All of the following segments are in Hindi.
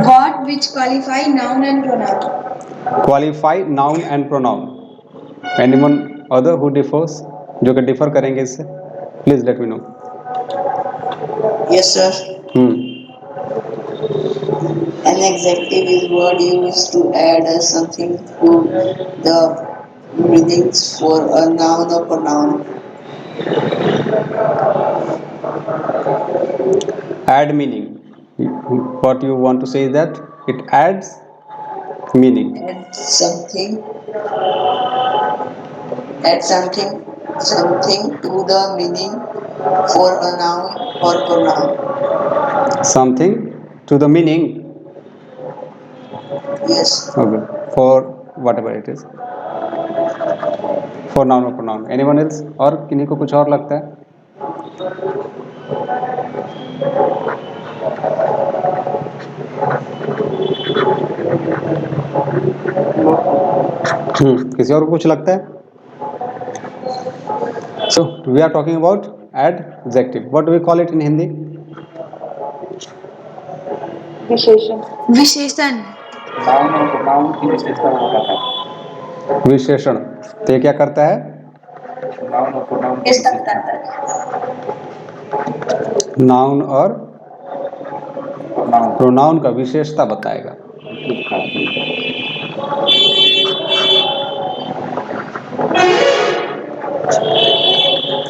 What which qualify noun and pronoun. Qualify noun and pronoun. Anyone other who differs, जो कि डिफर करेंगे इससे, please let me no. Yes, sir. Hmm. An adjective is word used to add something to the meanings for a noun or pronoun. Add meaning. What you want to say is that it adds meaning. Add something to the meaning for a noun or pronoun. Something to the meaning. Yes. Okay. For whatever it is. For noun or pronoun. Anyone else? और किन्हीं को कुछ और लगता है? किसी और को कुछ लगता है? So we are talking about adjective. What do we call it in Hindi? विशेषण. विशेषण. नाउन और प्रोनाउन की विशेषता बताता है. विशेषण. तो ये क्या करता है? नाउन और प्रोनाउन की विशेषता. नाउन और प्रोनाउन का विशेषता बताएगा.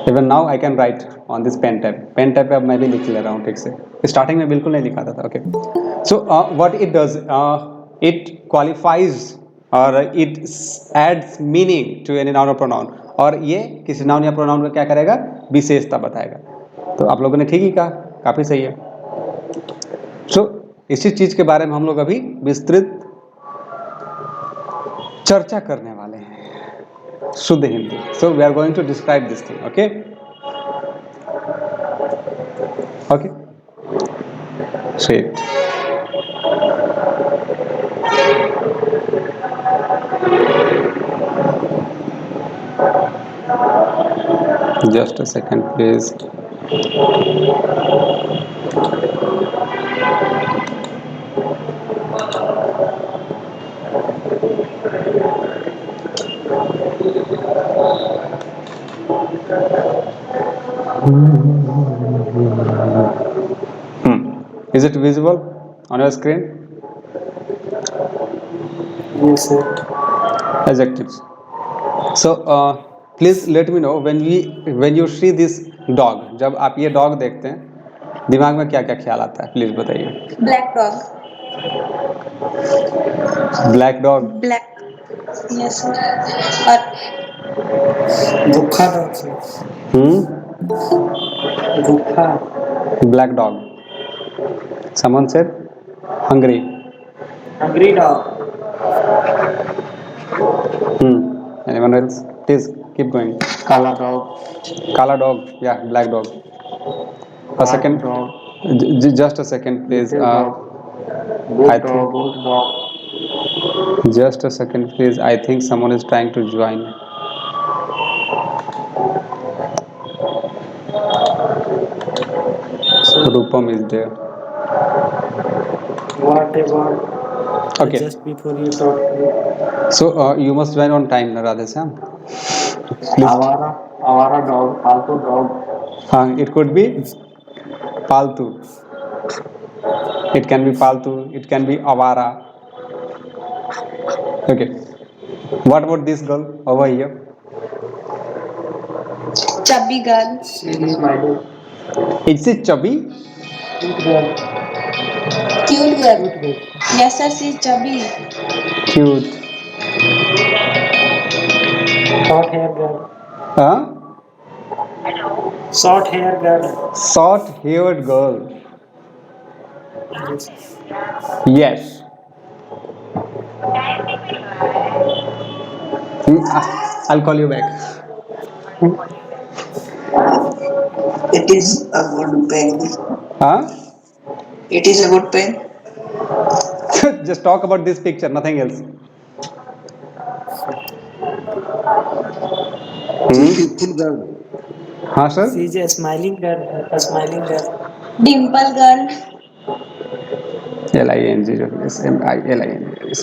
Even now I can write on this pen tab. Pen tab पे अब मैं भी लिख ले रहा हूँ ठीक से. स्टार्टिंग में बिल्कुल नहीं लिखा था. Okay. So what it does, it qualifies or it adds meaning to any noun or pronoun. और ये किसी नाउन या प्रोनाउन का क्या करेगा? विशेषता बताएगा. तो आप लोगों ने ठीक ही कहा, काफी सही है. So इसी चीज के बारे में हम लोग अभी विस्तृत चर्चा करने वाले हैं. शुद्ध Hindi. So we are going to describe this thing. Okay. Okay. Sweet. Just a second, please. Is it visible on your screen? Yes, sir. Adjectives. So please let me know when you see this dog. जब आप ये dog देखते हैं, दिमाग में क्या क्या ख्याल आता है? प्लीज बताइए. Black dog. Black dog. Black. Yes sir. और गुफा डॉग से. गुफा. Black dog. Someone said hungry. Hungry dog. Anyone else? Please keep going. काला dog. Kala dog. Yeah, black dog. A second. dog. Just a second, please. dog. I Good think. dog. Good dog. Just a second, please. I think someone is trying to join. Rupam is there. Whatever. Okay. Just before you talk. So you must join on time, Radheshyam. आवारा dog. पालतू dog. It could be paltu. It can be paltu. It can be avara. Okay. What about this girl over here? chubby girl. She is smiling. Is it chubby? Cute girl. Cute girl. Yes sir, she is chubby. Cute. Short hair girl. Huh? Short hair girl. Short-haired girl. Yes. Yes. I'll call you back. It is a good pen. Huh? It is a good pen. Just talk about this picture, nothing else. Beautiful girl. हाँ sir. She is a smiling girl. A smiling girl. Dimple girl. L-I-N-G, S-M-I-L-I-N-G,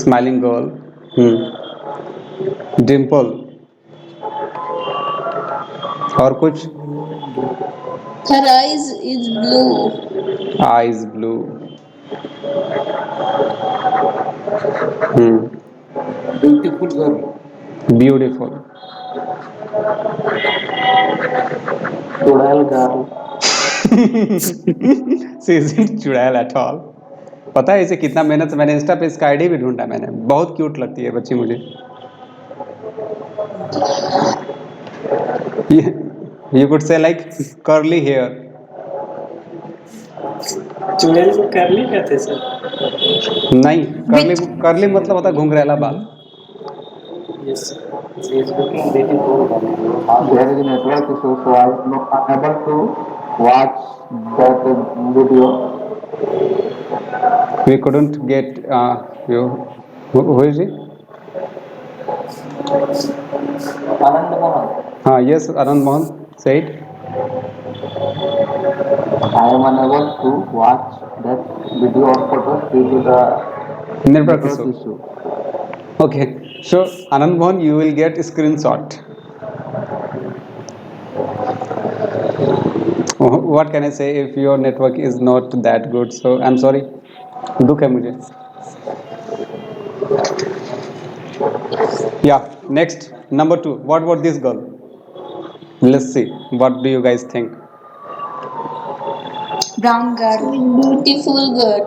smiling girl. Dimple. और कुछ? Her eyes is blue. Eyes blue. Beautiful girl. Beautiful. Total girl. She isn't चुड़ैल at all. पता है इसे कितना मेहनत से मैंने इंस्टा पे इसका आईडी भी ढूंढा मैंने, बहुत क्यूट लगती है बच्ची मुझे. You could say like curly hair. चुड़ैल को करली कहते सर. नहीं, कर्ली कर्ली मतलब होता है घुंघरैला बाल. Yes, she is looking beautiful. There is a network issue, so I am not unable to watch that video. We couldn't get you. Who is he? Anand Mohan. Yes, Anand Mohan. Say it. I am unable to watch that video or photos due to the Network network issue. issue. Okay, so Anand Mohan, you will get a screenshot. What can I say if your network is not that good? So I'm sorry. दुख है मुझे. Yeah. Next, number 2. What about this girl? Let's see. What do you guys think? Brown girl. Beautiful girl.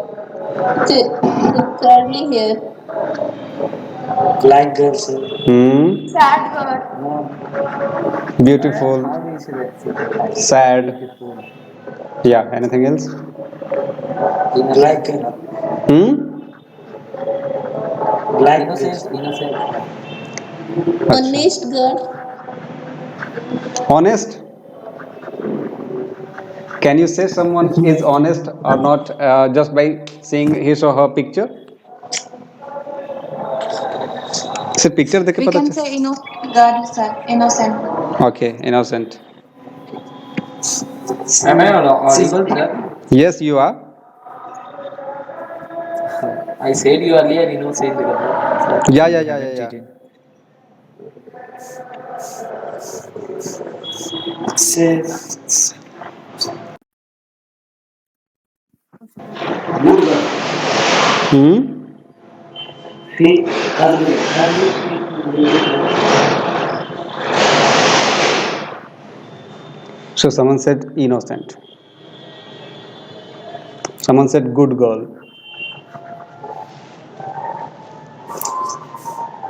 With curly hair. Black girl sir. Sad girl. Beautiful. How do you say that? Sad. Yeah. Anything else? Black girl. Black girl. Innocent. Honest girl. Honest. Can you say someone is honest or not just by seeing his or her picture? सिर्फ पिक्चर देख के We पता can चल. say innocent girl, sir. Innocent. Okay, innocent. Am I audible, sir? Yes, you are. I said you earlier innocent girl. Yeah. Say Good girl. she curly. So someone said innocent. Someone said good girl.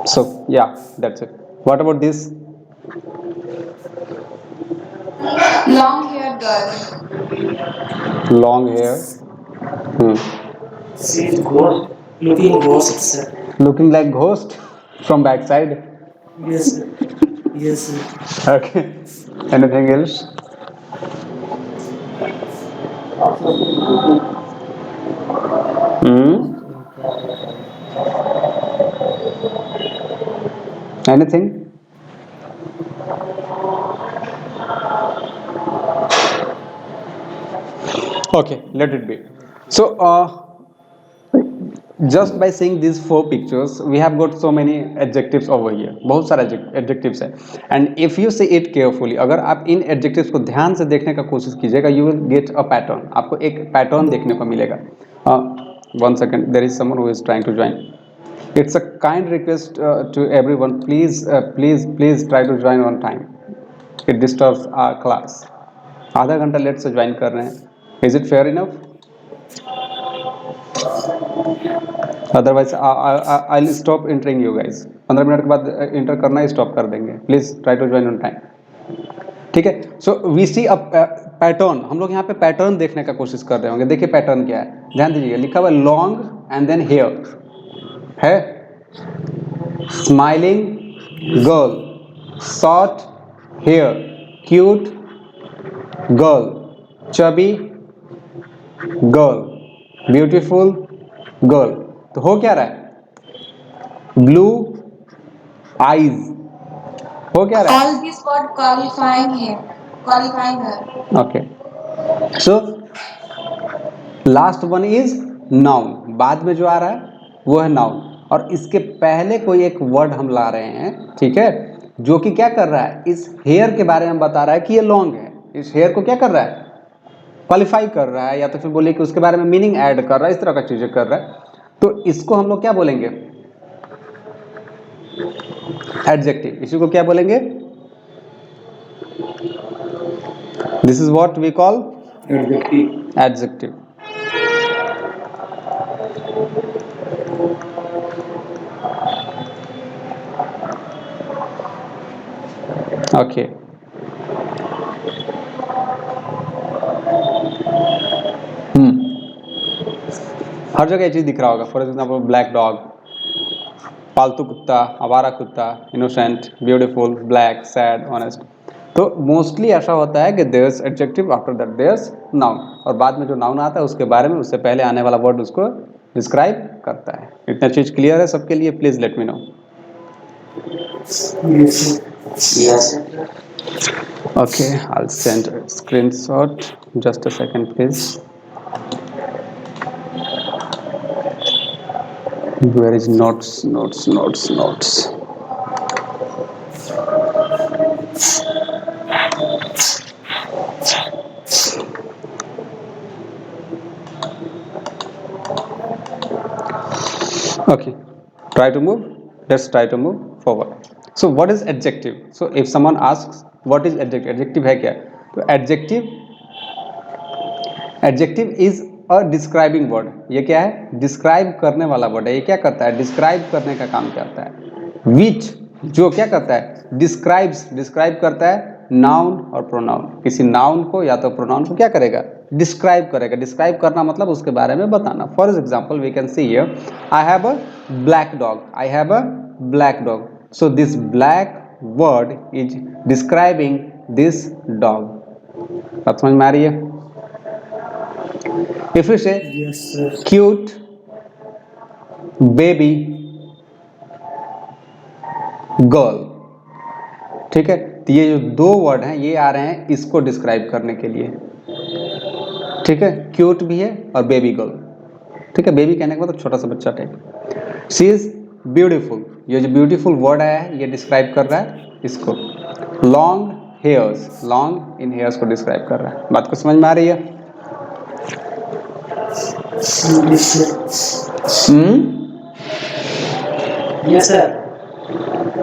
So yeah, that's it. What about this? Long hair girl. Long hair. She is ghost. Looking ghost sir. Looking like ghost from backside. Yes sir. Yes sir. Okay. Anything else? Anything? Okay, let it be. So just by seeing these 4 pictures, we have got so many adjectives over here. बहुत सारे adjectives है. And if you see it carefully, अगर आप इन adjectives को ध्यान से देखने का कोशिश कीजिएगा, you will get a pattern. आपको एक pattern देखने को मिलेगा. One second, there is someone who is trying to join. It's a kind request to everyone. Please try to join on time. It disturbs our class. आधा घंटा लेट से ज्वाइन कर रहे हैं. Is it fair enough? Otherwise, I'll stop entering you guys. 15 minute के बाद इंटर करना ही स्टॉप कर देंगे. Please try to join on time. ठीक है. So we see a pattern. हम लोग यहाँ पे पैटर्न देखने का कोशिश कर रहे होंगे. देखिए पैटर्न क्या है. ध्यान दीजिएगा. लिखा हुआ लॉन्ग एंड देन हेयर है. Smiling girl, short hair, cute girl, chubby girl, beautiful girl. तो हो क्या रहा है? Blue eyes. हो क्या रहा है? All these word qualifying here. Qualifying her. Okay. So last one is noun, बाद में जो आ रहा है वो है नाउन, और इसके पहले कोई एक वर्ड हम ला रहे हैं, ठीक है, जो कि क्या कर रहा है, इस हेयर के बारे में बता रहा है कि ये लॉन्ग है, इस हेयर को क्या कर रहा है, क्वालिफाई कर रहा है, या तो फिर बोलिए कि उसके बारे में मीनिंग ऐड कर रहा है, इस तरह का चीजें कर रहा है। तो इसको हम लोग क्या बोलेंगे, एडजेक्टिव। इसी को क्या बोलेंगे, this is what we call adjective. Adjective. Okay, हर जगह ये चीज दिख रहा होगा। फॉर एग्जाम्पल ब्लैक डॉग, पालतू कुत्ता, आवारा कुत्ता, innocent, beautiful, black, sad, honest. तो मोस्टली ऐसा होता है कि there's adjective, after that there's noun, और बाद में जो नाउन आता है उसके बारे में उससे पहले आने वाला वर्ड उसको डिस्क्राइब करता है। इतना चीज क्लियर है सबके लिए? Please let me no. Yes. Okay, I'll send a screenshot. Just a second, please. Where is notes? Notes. Okay, try to move. Let's try to move forward. So, what is adjective? So, if someone asks, what is adjective? Adjective है क्या? तो adjective is a describing word. ये क्या है? Describe करने वाला word है। ये क्या करता है? Describe करने का काम करता है। Which जो क्या करता है? Describe करता है noun और pronoun। किसी noun को या तो pronoun को क्या करेगा? Describe करेगा। Describe करना मतलब उसके बारे में बताना। For example, we can see here, I have a black dog. I have a black dog. So this black word is describing this dog. बात समझ में आ रही है? If we say Yes, sir. cute baby girl, ठीक है, तो ये जो दो वर्ड हैं ये आ रहे हैं इसको डिस्क्राइब करने के लिए, ठीक है, क्यूट भी है और बेबी गर्ल, ठीक है, बेबी कहने का मतलब छोटा सा बच्चा टाइप। शी इज ब्यूटीफुल, ये जो ब्यूटीफुल वर्ड आया है ये डिस्क्राइब कर रहा है इसको। लॉन्ग हेयर्स, लॉन्ग इन हेयर्स को डिस्क्राइब कर रहा है। बात को समझ में आ रही है? Yes, sir. Yes, sir.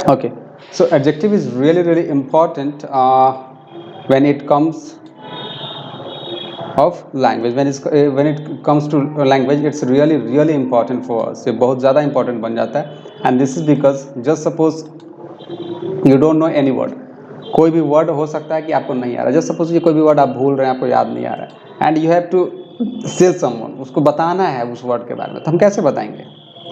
Okay, so adjective is really important when it comes of language. When it comes to language, it's really important for us. ये बहुत ज़्यादा important बन जाता है, and this is because just suppose you don't know any word. कोई भी word हो सकता है कि आपको नहीं आ रहा। Just suppose ये कोई भी word आप भूल रहे हैं, आपको याद नहीं आ रहा है, and you have to say someone, उसको बताना है उस word के बारे में, तो हम कैसे बताएंगे?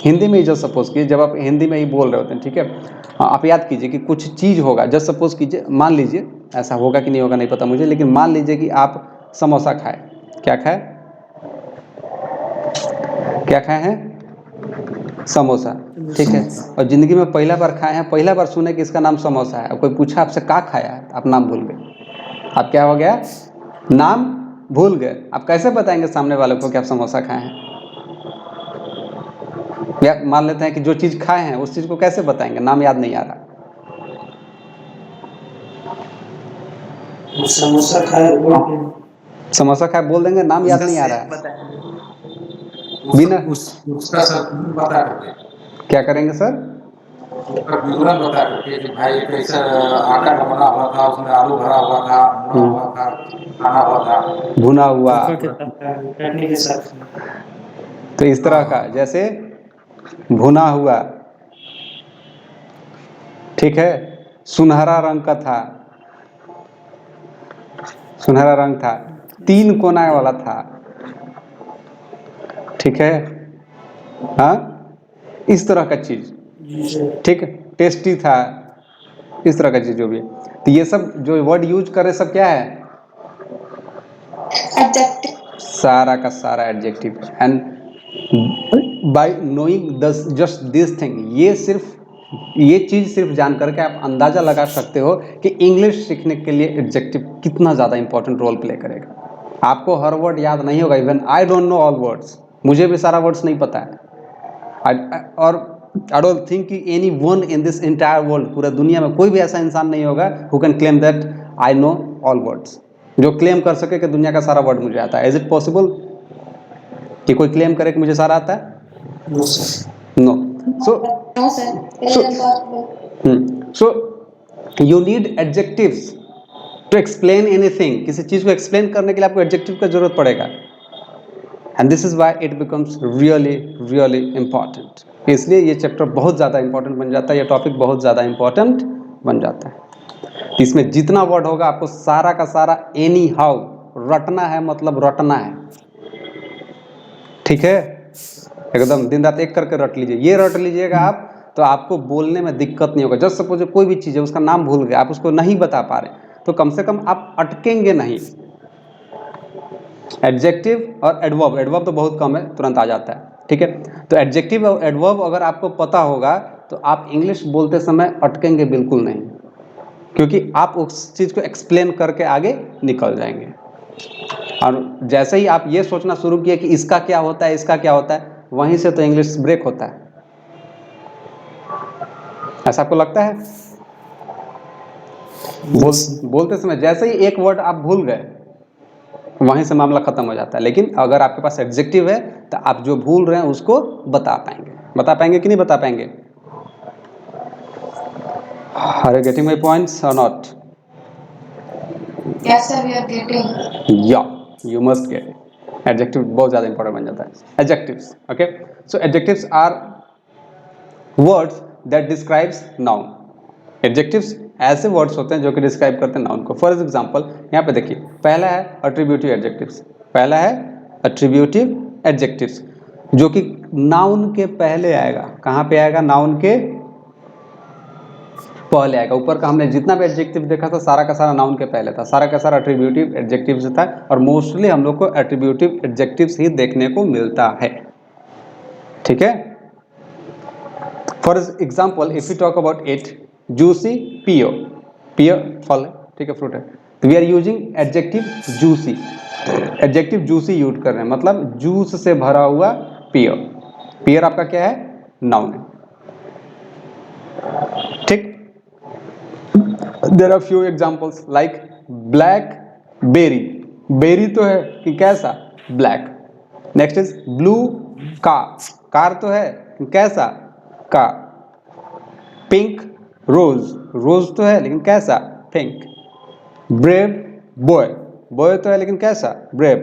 हिंदी में ही जस्ट सपोज कीजिए, जब आप हिंदी में ही बोल रहे होते हैं, ठीक है, आप याद कीजिए कि कुछ चीज़ होगा। जस्ट सपोज कीजिए, मान लीजिए, ऐसा होगा कि नहीं होगा नहीं पता मुझे, लेकिन मान लीजिए कि आप समोसा खाए। क्या खाए? क्या खाए हैं? समोसा, ठीक है, और ज़िंदगी में पहला बार खाए हैं, पहला बार सुने कि इसका नाम समोसा है। कोई पूछा आपसे क्या खाया है, आप नाम भूल गए। आप क्या हो गया? नाम भूल गए। आप कैसे बताएंगे सामने वाले को कि आप समोसा खाए हैं? या मान लेते हैं कि जो चीज़ खाए हैं उस चीज़ को कैसे बताएंगे? नाम याद नहीं आ रहा। समोसा खाया बोल देंगे। समोसा खाए बोल देंगे, नाम याद नहीं आ रहा है। बिना उसका सब बता करके, क्या करेंगे सर? उसका विवरण बता करके कि भाई कैसा आटा का बना हुआ था, उसमें आलू भरा हुआ था, भुना हुआ था, खाना हुआ था, भुना हुआ। चोखा के साथ खाया, चटनी के साथ खाया। तो इस तरह का, जैसे भुना हुआ, ठीक है, सुनहरा रंग का था, सुनहरा रंग था, 3 कोना वाला था, ठीक है, हाँ, इस तरह का चीज, जी सर। ठीक है, टेस्टी था, इस तरह का चीज जो भी है। तो ये सब जो वर्ड यूज कर रहे सब क्या है? एडजेक्टिव। सारा का सारा adjective. And bye knowing just this thing, ये चीज सिर्फ जान करके आप अंदाजा लगा सकते हो कि इंग्लिश सीखने के लिए एडजेक्टिव कितना ज़्यादा इंपॉर्टेंट रोल प्ले करेगा। आपको हर वर्ड याद नहीं होगा, even I don't know all words, मुझे भी सारा वर्ड्स नहीं पता है। और आई डोंट थिंक कि any one in this entire world, पूरा दुनिया में कोई भी ऐसा इंसान नहीं होगा who can claim that I know all words, जो क्लेम कर सके कि दुनिया का सारा वर्ड मुझे आता है। इज इट पॉसिबल कि कोई क्लेम करे कि मुझे सारा आता है? No, sir. नो। So No, sir. It is impossible. So you need adjectives to explain anything. किसी चीज को एक्सप्लेन करने के लिए आपको एडजेक्टिव का जरूरत पड़ेगा, and this is why it becomes really really important. इसलिए ये चैप्टर बहुत ज़्यादा इंपॉर्टेंट बन जाता है, ये टॉपिक बहुत ज़्यादा इंपॉर्टेंट बन जाता है। इसमें जितना वर्ड होगा आपको सारा का सारा एनी हाउ रटना है, मतलब रटना है, ठीक है? एकदम दिन रात एक करके रट लीजिए। ये रट लीजिएगा आप तो आपको बोलने में दिक्कत नहीं होगा। जस्ट सपोज कोई भी चीज़ है, उसका नाम भूल गए, आप उसको नहीं बता पा रहे, तो कम से कम आप अटकेंगे नहीं। एडजेक्टिव और एडवर्ब, एडवर्ब तो बहुत कम है, तुरंत आ जाता है, ठीक है? तो एडजेक्टिव और एडवर्ब अगर आपको पता होगा तो आप इंग्लिश बोलते समय अटकेंगे बिल्कुल नहीं, क्योंकि आप उस चीज़ को एक्सप्लेन करके आगे निकल जाएंगे। और जैसे ही आप ये सोचना शुरू किए कि इसका क्या होता है, इसका क्या होता है, वहीं से तो इंग्लिश ब्रेक होता है। ऐसा आपको लगता है? बोलते समय जैसे ही एक वर्ड आप भूल गए, वहीं से मामला खत्म हो जाता है। लेकिन अगर आपके पास एडजेक्टिव है तो आप जो भूल रहे हैं उसको बता पाएंगे कि नहीं बता पाएंगे? Are you getting my points और not? Yes, sir. We are getting. या you must get it. Adjective बहुत ज़्यादा इंपॉर्टेंट बन जाता है। Adjectives, okay? So adjectives are words that describes noun. Adjectives ऐसे वर्ड्स होते हैं जो कि डिस्क्राइब करते हैं नाउन को। फॉर एग्जाम्पल यहाँ पे देखिए, पहला है अट्रीब्यूटिव एडजेक्टिव्स। पहला है अट्रीब्यूटिव एडजेक्टिव्स, जो कि नाउन के पहले आएगा। कहाँ पे आएगा? नाउन के पहले आएगा। ऊपर का हमने जितना भी एडजेक्टिव देखा था सारा का सारा नाउन के पहले था, सारा का सारा एट्रीब्यूटिव एडजेक्टिव्स था। और मोस्टली हम लोग को एट्रीब्यूटिव एडजेक्टिव्स ही देखने को मिलता है, ठीक है? For example if you talk about it, juicy, पियो, पियो फल है, ठीक है, फ्रूट है, तो we are using adjective juicy. Adjective juicy use कर रहे हैं, मतलब जूस से भरा हुआ पियो। पियर आपका क्या है? नाउन है, ठीक? There are few examples like blackberry. Berry तो है कि कैसा? Black. Next is blue car. Car तो है कि कैसा? कार। Pink rose. रोज तो है लेकिन कैसा? पिंक। Brave boy. बॉय तो है लेकिन कैसा? ब्रेव।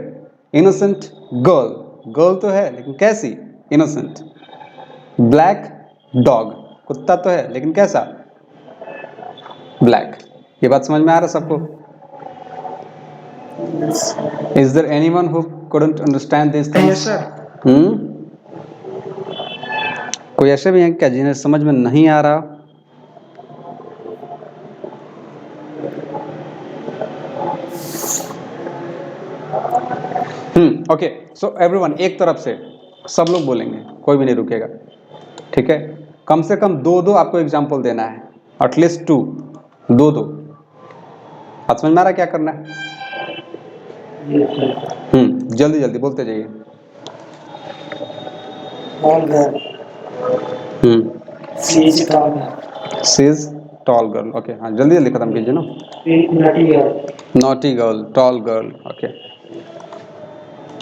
Innocent girl. गर्ल तो है लेकिन कैसी? इनोसेंट। Black dog. कुत्ता तो है लेकिन कैसा? ब्लैक। ये बात समझ में आ रहा है सबको? Is there anyone who couldn't understand this things? कोई ऐसे भी हैं क्या जिन्हें समझ में नहीं आ रहा? ओके, सो एवरीवन, एक तरफ से सब लोग बोलेंगे, कोई भी नहीं रुकेगा, ठीक है? कम से कम दो दो आपको एग्जाम्पल देना है, एटलीस्ट 2, दो दो। बात समझ में आ रहा है क्या करना है? Yes, sir. जल्दी जल्दी बोलते जाइए। Tall girl. She is a tall girl. She is tall girl, okay, हाँ जल्दी जल्दी खत्म कीजिए ना। She is naughty girl. Naughty girl, toll girl, okay.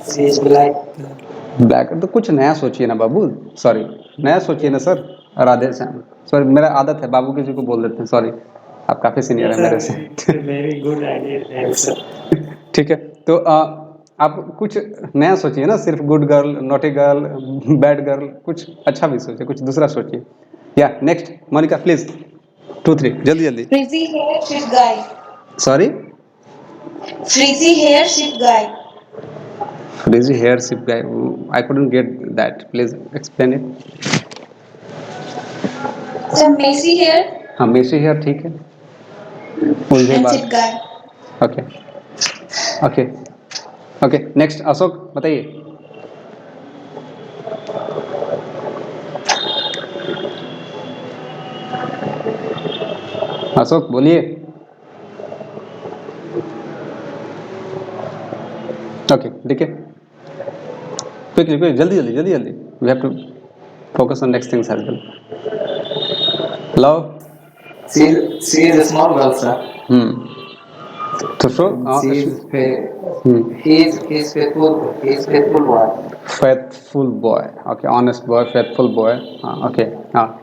She is black girl. Black तो कुछ नया सोचिए ना बाबू, सॉरी, नया सोचिए ना सर। राधे श्याम, सॉरी, मेरा आदत है बाबू किसी को बोल देते हैं, सॉरी, आप काफ़ी सीनियर Yes, है मेरे sir. से। It's a very good idea. Thanks, sir. ठीक है, तो आप कुछ नया सोचिए ना, सिर्फ good girl, naughty girl, bad girl, कुछ अच्छा भी सोचिए, कुछ दूसरा सोचिए। या नेक्स्ट, मोनिका प्लीज, 2 3 जल्दी जल्दी। Frizzy hair, shit guy. Sorry, Frizzy hair, shit guy. Frizzy hair ship guy, I couldn't get that, please explain it. So messy hair हाँ, मेसी हेयर ठीक है, उलझे and बाल, shit guy. Okay okay okay. Next Ashok बताइए। अशोक बोलिए। ओके, देखिए Quickly, quickly, जल्दी. We have to focus on next things as well. Love. she is a small girl, sir. So, She is he is faithful. He is faithful boy. faithful boy. Okay, honest boy, faithful boy. Okay.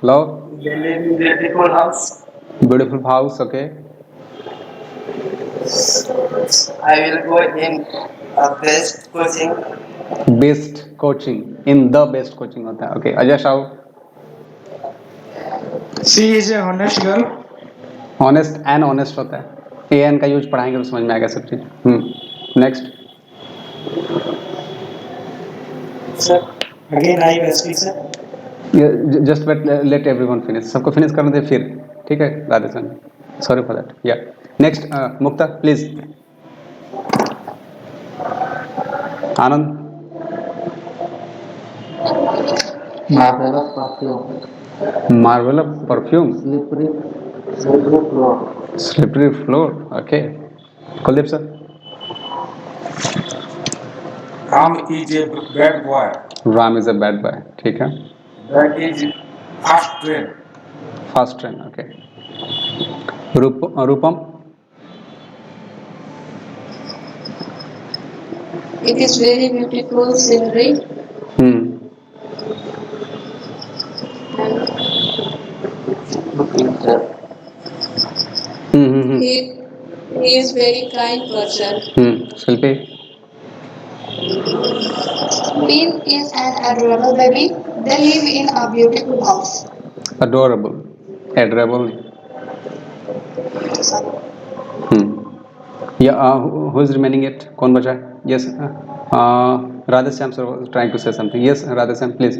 Love. They live in beautiful house. Beautiful house. Okay. I will go in a best coaching. Best coaching. In the best coaching होता है. Okay. Ajay Shah. She is a honest girl. Honest and honest होता है. an का यूज पढ़ाएंगे तो समझ में आएगा सब चीज. Next. Sir, again I will speak, sir. Just let everyone finish. सबको finish करने दे फिर. ठीक है राधे सन. Sorry for that. Yeah. Next. Mukta, please. Anand. Marvelous perfume. Marvelous perfume. Slippery floor. Slippery floor. Okay. Kuldeep sir. Ram is a bad boy. Ram is a bad boy. ठीक है. That is fast train. Fast train. Okay. Rupam. It is very beautiful scenery. Teacher. He is very kind person. Shilpi. Bean is an adorable baby. They live in a beautiful house. Adorable. Adorable. Yeah. Who is remaining it? कौन बचा है? Yes. Radha Syam sir was trying to say something. Yes, Radha Syam, please.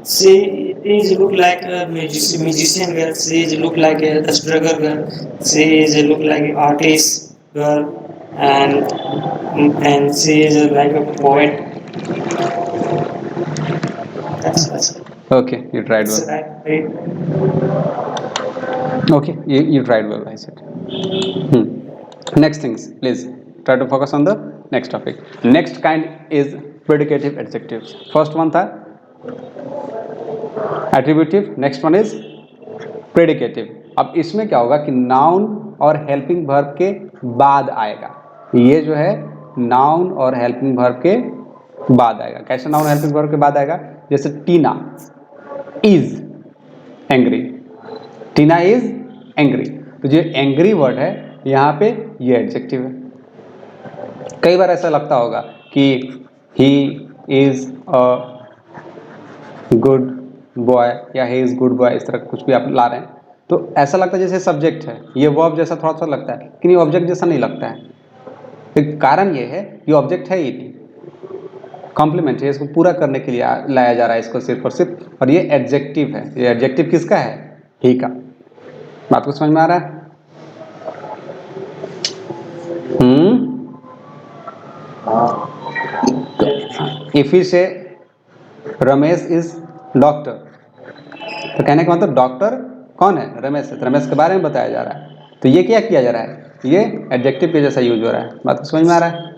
She is look like a musician girl. She is look like a struggle girl. She is look like an artist girl, and she is like a poet. That's Okay, you tried well. right. Okay, you tried well, I said. Next things, please try to focus on the next topic. Next kind is predicative adjectives. First one था attributive, next one is predicative. अब इसमें क्या होगा कि noun और helping verb के बाद आएगा. ये जो है noun और helping verb के बाद आएगा. कैसे noun helping verb के बाद आएगा? जैसे टीना is angry. Tina is angry. तो जो angry word है यहाँ पे ये एडजेक्टिव है. कई बार ऐसा लगता होगा कि he is a good boy या he is good boy, इस तरह कुछ भी आप ला रहे हैं तो ऐसा लगता है जैसे सब्जेक्ट है. ये वर्ब जैसा थोड़ा सा लगता है लेकिन ये ऑब्जेक्ट जैसा नहीं लगता है. तो कारण ये है ये ऑब्जेक्ट है ही नहीं, कॉम्प्लीमेंट है. इसको पूरा करने के लिए लाया जा रहा है इसको सिर्फ और सिर्फ. और ये एडजेक्टिव है. ये एडजेक्टिव किसका है? ही का. बात को समझ में आ रहा है? इफ यू से रमेश इज डॉक्टर तो कहने का मतलब डॉक्टर कौन है? रमेश है. तो रमेश के बारे में बताया जा रहा है. तो ये क्या किया जा रहा है? ये एडजेक्टिव के जैसा यूज हो रहा है. बात को समझ में आ रहा है?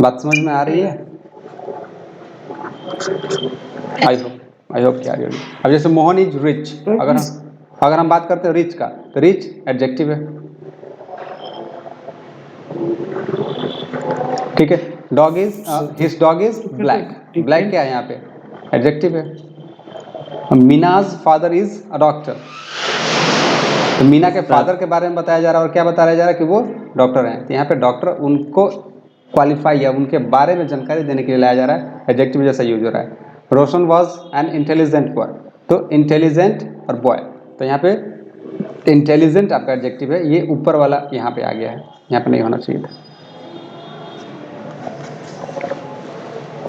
बात समझ में आ रही है? आई होप क्या. अब जैसे मोहन इज रिच, अगर हम बात करते हैं रिच का तो रिच एडजेक्टिव है. ठीक है. Dog is his dog is black. Black क्या है यहाँ पे? एडजेक्टिव है. मीनाज फादर इज अ डॉक्टर. तो मीना के फादर के बारे में बताया जा रहा है और क्या बताया जा रहा है कि वो डॉक्टर हैं. तो यहाँ पे डॉक्टर उनको क्वालिफाई या उनके बारे में जानकारी देने के लिए लाया जा रहा है. एडजेक्टिव जैसा यूज हो रहा है. रोशन वॉज एन इंटेलिजेंट बॉय. तो इंटेलिजेंट और बॉय, तो यहाँ पे इंटेलिजेंट आपका एडजेक्टिव है. ये ऊपर वाला यहाँ पे आ गया है, यहाँ पे नहीं होना चाहिए था.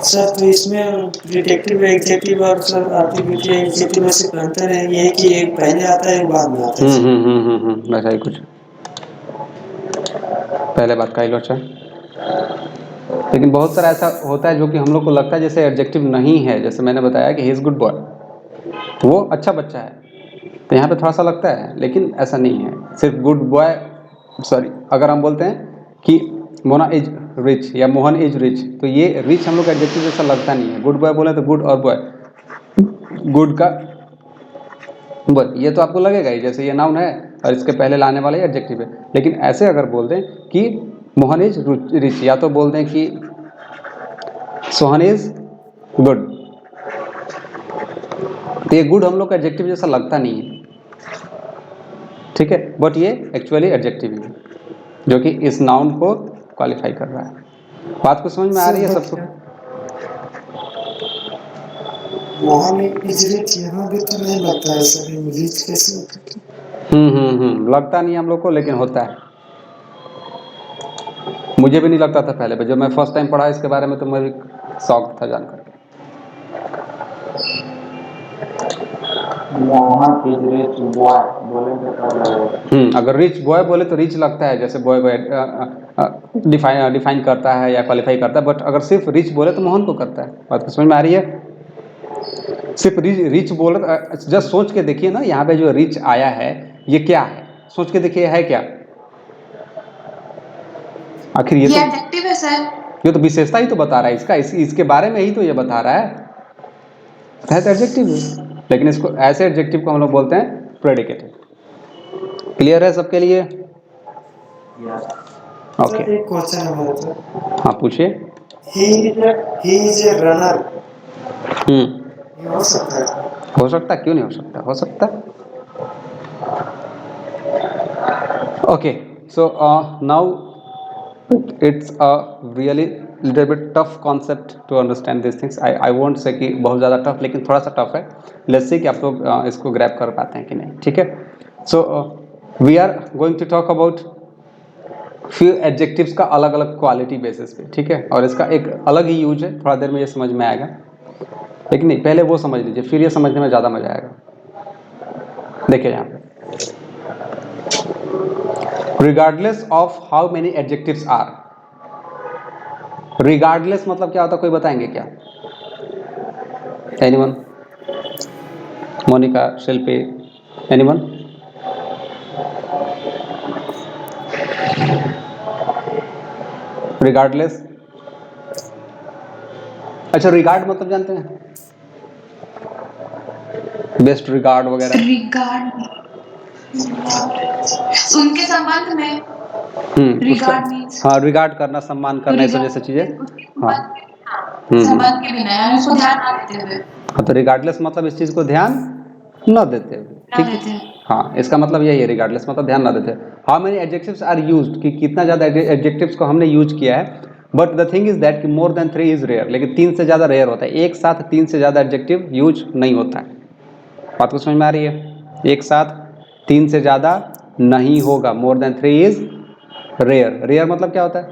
सर तो इसमें डिटेक्टिव एग्जेक्टिव और सर आर्टिफिशियल एग्जेक्टिव में सिर्फ अंतर है ये है कि एक पहले आता है एक बाद में आता है. वैसा ही कुछ. पहले बात का ही लोचा. लेकिन बहुत सारा ऐसा होता है जो कि हम लोग को लगता है जैसे एडजेक्टिव नहीं है. जैसे मैंने बताया कि ही इज गुड बॉय, वो अच्छा बच्चा है. तो यहाँ पे थोड़ा सा लगता है, लेकिन ऐसा नहीं है। सिर्फ गुड बॉय, सॉरी, अगर हम बोलते हैं कि मोना इज रिच या मोहन इज रिच, तो ये रिच हम लोग का एडजेक्टिव जैसा लगता नहीं है। गुड बॉय बोले तो गुड और बॉय, गुड का बॉय, ये तो आपको लगेगा ही जैसे ये नाउन है और इसके पहले लाने वाला एडजेक्टिव है। लेकिन ऐसे अगर बोल दें कि मोहन इज रिच, या तो बोल दें कि सोहन इज गुड, तो ये गुड हम लोग का एडजेक्टिव जैसा लगता नहीं है, ठीक है, बट ये एक्चुअली एडजेक्टिव है जो कि इस नाउन को क्वालिफाई कर रहा है। बात को समझ में आ रही है सबको? मोहन इज रिच, यहाँ भी तो नहीं लगता है सर, रिच कैसे होता लगता नहीं हम लोग को, लेकिन होता है। मुझे भी नहीं लगता था पहले, पर जब मैं फर्स्ट टाइम पढ़ा इसके बारे में तो मैं भी शॉक था जानकर। मोहन इज रिच बॉय बोलेंगे तब लगेगा। अगर रिच बॉय बोले तो रिच लगता है, जैसे बॉय बॉय डिफाइन करता है या क्वालिफाई करता है, बट अगर सिर्फ रिच बोले तो मोहन को करता है। बात को समझ में आ रही है? सिर्फ रिच बोले, जस्ट सोच के देखिए ना, यहाँ पे जो रिच आया है ये क्या है, सोच के देखिए है क्या आखिर? ये तो एडजेक्टिव है सर। ये तो विशेषता ही तो बता रहा है इसका, इसके बारे में ही तो ये बता रहा है तो एडजेक्टिव है। लेकिन इसको ऐसे एडजेक्टिव को हम लोग बोलते हैं प्रेडिकेटिव। क्लियर है सबके लिए? ओके, है। एक क्वेश्चन है मेरे तो, हाँ पूछिए। ही इज ए रनर, हम्म ये हो सकता है क्या? हो सकता है, क्यों नहीं हो सकता, हो सकता है। Okay, so now it's a really little bit tough concept to understand these things. I won't say कि बहुत ज़्यादा टफ, लेकिन थोड़ा सा टफ है। लेट्स सी कि आप लोग इसको ग्रैब कर पाते हैं कि नहीं, ठीक है। So we are going to talk about few adjectives का अलग अलग क्वालिटी बेसिस पे, ठीक है, और इसका एक अलग ही यूज है, थोड़ा देर में ये समझ में आएगा। लेकिन नहीं, पहले वो समझ लीजिए, फिर ये समझने में ज़्यादा मजा आएगा। देखिए यहाँ पे, regardless of how many adjectives are. Regardless मतलब क्या होता है, कोई बताएंगे क्या? Anyone? Monika, Shilpi, anyone? Regardless, अच्छा रिगार्ड मतलब जानते हैं? बेस्ट रिगार्ड वगैरह। रिगार्ड, उनके संबंध में रिगार्ड मीन्स, हाँ, रिगार्ड करना, सम्मान करना, ये सब जैसे चीजें। हाँ, संबंध के बिना, यानी उसको ध्यान ना देते हुए। हाँ, तो रिगार्डलेस मतलब इस चीज को ध्यान न देते हुए, ठीक है। हाँ, इसका मतलब यही है, रिगार्डलेस मतलब ध्यान ना देते। How many adjectives are used, कि कितना ज़्यादा एडजेक्टिव्स को हमने यूज किया है। But the thing is that कि मोर देन 3 इज रेयर, लेकिन 3 से ज़्यादा रेयर होता है। एक साथ 3 से ज़्यादा एडजेक्टिव यूज नहीं होता है। बात को समझ में आ रही है? एक साथ 3 से ज़्यादा नहीं होगा, more than 3 is rare. Rare मतलब क्या होता है?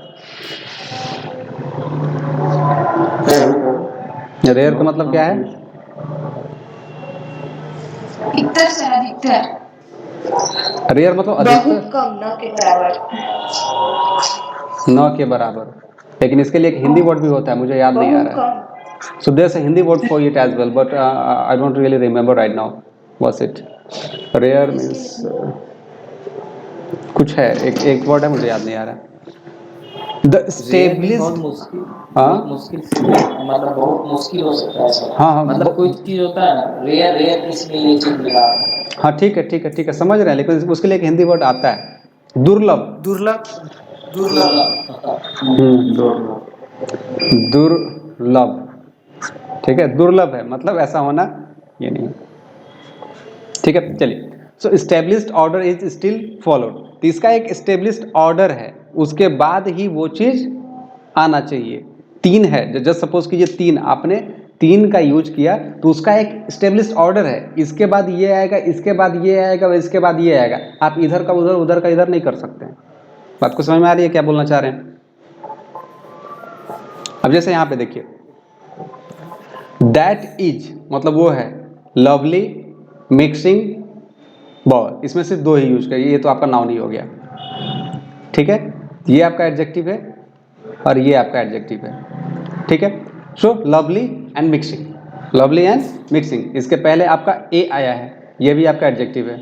रेयर का मतलब क्या है? अधिकतर से अधिकतर। रेयर मतलब अधिकतर, कम, न के बराबर। न के बराबर। लेकिन इसके लिए एक हिंदी वर्ड भी होता है, मुझे याद नहीं आ रहा है। So there's a Hindi word for it as well, but I don't really remember right now. What's it? Rare means कुछ है, एक वर्ड है, मुझे याद नहीं आ रहा। The established, बहुत मुश्किल, हाँ बहुत मुश्किल से, मतलब बहुत मुश्किल हो सकता है सर। हाँ, मतलब कोई चीज होता है ना, रेयर रेयर इसमें ये चीज मिला। हाँ ठीक है ठीक है ठीक है, समझ रहे हैं, लेकिन उसके लिए एक हिंदी वर्ड आता है, दुर्लभ। दुर्लभ, दुर्लभ। दुर्लभ, ठीक है, दुर्लभ है मतलब ऐसा होना ये नहीं, ठीक है। चलिए, so established order is still followed, तो इसका एक स्टेब्लिश्ड ऑर्डर है, उसके बाद ही वो चीज आना चाहिए। 3 है, जस्ट सपोज कीजिए 3, आपने 3 का यूज किया, तो उसका एक स्टेब्लिश्ड ऑर्डर है, इसके बाद ये आएगा, इसके बाद ये आएगा, इसके बाद ये आएगा। आप इधर का उधर, उधर का इधर नहीं कर सकते हैं। बात को समझ में आ रही है क्या बोलना चाह रहे हैं? अब जैसे यहाँ पे देखिए, दैट इज मतलब वो है, लवली, मिक्सिंग, बॉल, इसमें सिर्फ 2 ही यूज करिए, ये तो आपका नाउन ही हो गया, ठीक है। ये आपका एडजेक्टिव है और ये आपका एडजेक्टिव है, ठीक है। So lovely and mixing, lovely and mixing, इसके पहले आपका ए आया है, ये भी आपका एडजेक्टिव है।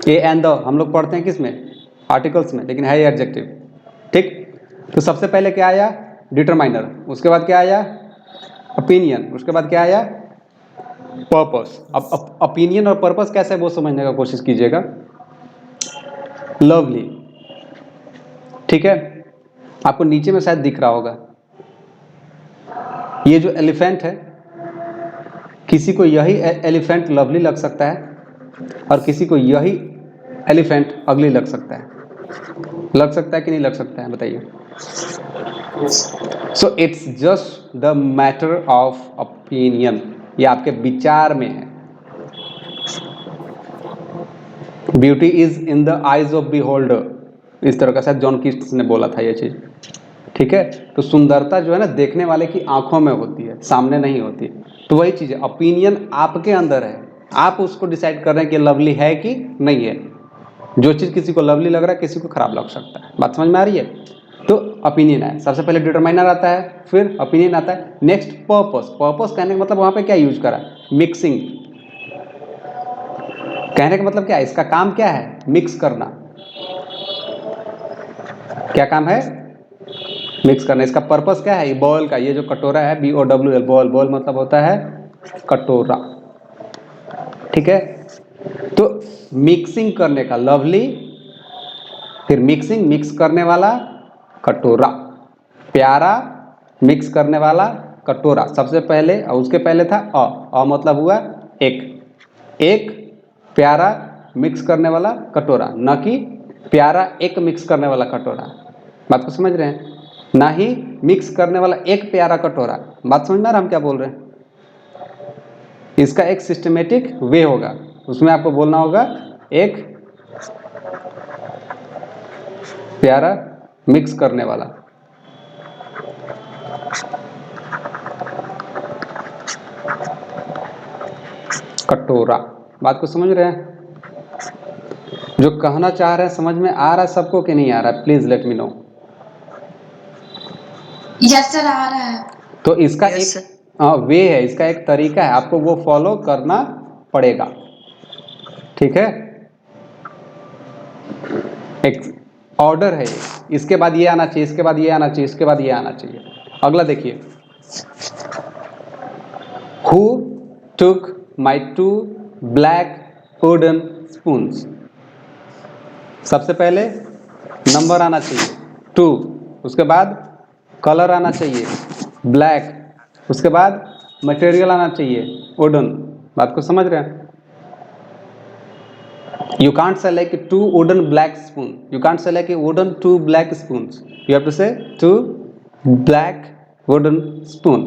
ए एंड द हम लोग पढ़ते हैं किस में, आर्टिकल्स में, लेकिन है ये एडजेक्टिव। ठीक, तो सबसे पहले क्या आया, डिटरमाइनर, उसके बाद क्या आया, ओपिनियन, उसके बाद क्या आया, पर्पस। अब ओपिनियन और पर्पस कैसे है वो समझने का कोशिश कीजिएगा। लवली, ठीक है, आपको नीचे में शायद दिख रहा होगा, ये जो एलिफेंट है, किसी को यही एलिफेंट लवली लग सकता है और किसी को यही एलिफेंट अगली लग सकता है। लग सकता है कि नहीं लग सकता है, बताइए। So it's just the matter of opinion, ये आपके विचार में है। Beauty is in the eyes of beholder, इस तरह का शायद जॉन कीट्स ने बोला था ये चीज। ठीक है, तो सुंदरता जो है ना देखने वाले की आंखों में होती है, सामने नहीं होती। तो वही चीज है, ओपिनियन आपके अंदर है, आप उसको डिसाइड कर रहे हैं कि लवली है कि नहीं है। जो चीज किसी को लवली लग रहा है किसी को खराब लग सकता है। बात समझ में आ रही है। तो ओपिनियन है, सबसे पहले डिटरमाइनर आता है, फिर ओपिनियन आता है, नेक्स्ट पर्पस। पर्पस कहने का मतलब वहां पे क्या यूज करा, मिक्सिंग। कहने का मतलब क्या है, इसका काम क्या है, मिक्स करना। क्या काम है, मिक्स करना। इसका पर्पस क्या है, ये बॉल का, ये जो कटोरा है, BOWL, बॉल, बॉल मतलब होता है कटोरा। ठीक है, तो मिक्सिंग करने का लवली, फिर मिक्सिंग, मिक्स करने वाला, कटोरा, प्यारा, मिक्स करने वाला, कटोरा। सबसे पहले और उसके पहले था अ मतलब हुआ एक, एक प्यारा मिक्स करने वाला कटोरा, न कि प्यारा एक मिक्स करने वाला कटोरा। बात को समझ रहे हैं, ना ही मिक्स करने वाला एक प्यारा कटोरा। बात समझ में आ रहा हम क्या बोल रहे हैं। इसका एक सिस्टमेटिक वे होगा, उसमें आपको बोलना होगा एक प्यारा मिक्स करने वाला, कटोरा। बात को समझ रहे हैं, जो कहना चाह रहे हैं समझ में आ रहा है सबको कि नहीं आ रहा है, please let me know. Yes sir, आ रहा है। तो इसका एक वे है, इसका एक तरीका है, आपको वो फॉलो करना पड़ेगा। ठीक है, एक ऑर्डर है, इसके बाद ये आना चाहिए, इसके बाद ये आना चाहिए, इसके बाद ये आना चाहिए। अगला देखिए, who took my 2 black wooden spoons. सबसे पहले नंबर आना चाहिए 2, उसके बाद कलर आना चाहिए ब्लैक, उसके बाद मटेरियल आना चाहिए वुडन। बात को समझ रहे हैं। You can't say like 2 wooden black spoon. You can't say like wooden 2 black spoons. You have to say 2 black wooden spoon.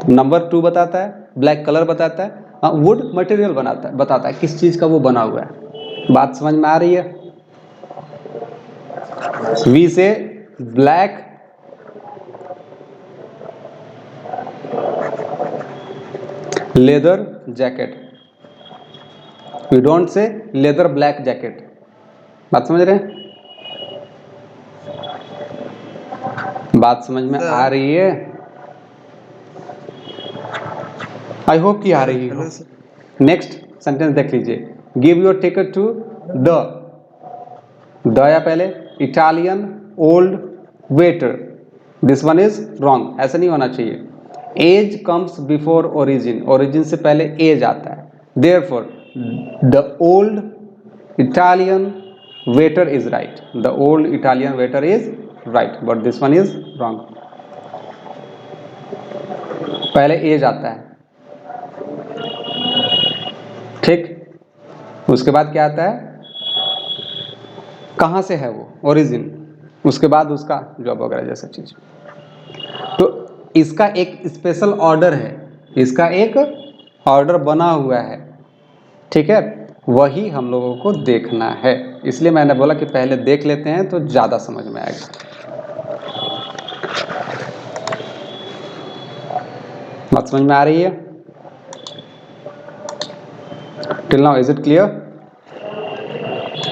Number 2 बताता है, ब्लैक कलर बताता है, वुड मटेरियल बताता है किस चीज का वो बना हुआ है। बात समझ में आ रही है। We say black leather jacket, we don't say leather black jacket. बात समझ रहे हैं, बात समझ में आ रही है, आई होप कि आ रही हो। नेक्स्ट सेंटेंस देख लीजिए, give your ticket to the, the या पहले Italian old waiter, this one is wrong, ऐसा नहीं होना चाहिए। Age comes before origin, origin से पहले एज आता है, therefore the old Italian waiter is right, the old Italian waiter is right, but this one is wrong. पहले एज आता है, ठीक, उसके बाद क्या आता है, कहाँ से है वो, ओरिजिन, उसके बाद उसका जॉब वगैरह जैसा चीज। तो इसका एक स्पेशल ऑर्डर है, इसका एक ऑर्डर बना हुआ है। ठीक है, वही हम लोगों को देखना है, इसलिए मैंने बोला कि पहले देख लेते हैं तो ज्यादा समझ में आएगा। बात समझ में आ रही है, till now is it clear?